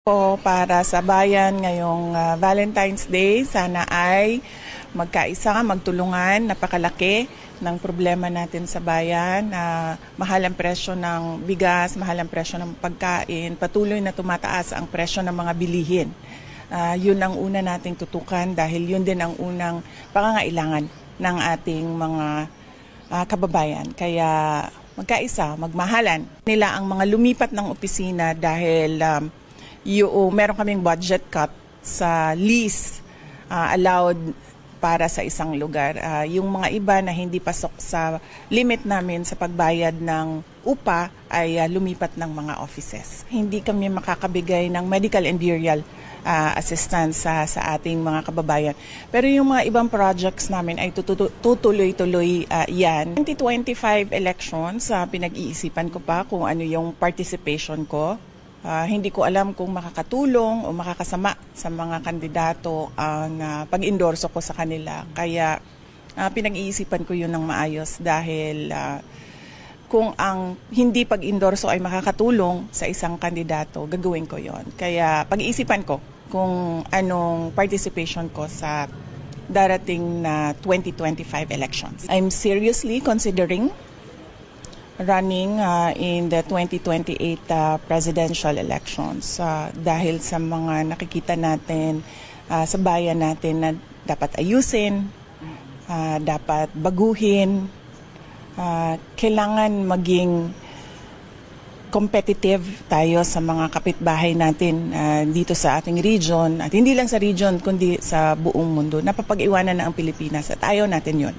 Po para sa bayan ngayong Valentine's Day, sana ay magkaisa, magtulungan. Napakalaki ng problema natin sa bayan. Mahal ang presyo ng bigas, mahal ang presyo ng pagkain, patuloy na tumataas ang presyo ng mga bilihin. Yun ang una nating tutukan dahil yun din ang unang pangangailangan ng ating mga kababayan. Kaya magkaisa, magmahalan nila ang mga lumipat ng opisina dahil meron kaming budget cut sa lease allowed para sa isang lugar. Yung mga iba na hindi pasok sa limit namin sa pagbayad ng upa ay lumipat ng mga offices. Hindi kami makakabigay ng medical and burial assistance sa ating mga kababayan. Pero yung mga ibang projects namin ay tutuloy-tuloy yan. 2025 elections, pinag-iisipan ko pa kung ano yung participation ko. Hindi ko alam kung makakatulong o makakasama sa mga kandidato ang pag-endorso ko sa kanila. Kaya pinag-iisipan ko yun ng maayos dahil kung ang hindi pag-endorso ay makakatulong sa isang kandidato, gagawin ko yon. Kaya pag-iisipan ko kung anong participation ko sa darating na 2025 elections. I'm seriously considering running in the 2028 presidential elections dahil sa mga nakikita natin sa bayan natin na dapat ayusin, dapat baguhin, kailangan maging competitive tayo sa mga kapitbahay natin dito sa ating region at hindi lang sa region kundi sa buong mundo. Napapag-iwanan na ang Pilipinas at ayaw natin yun.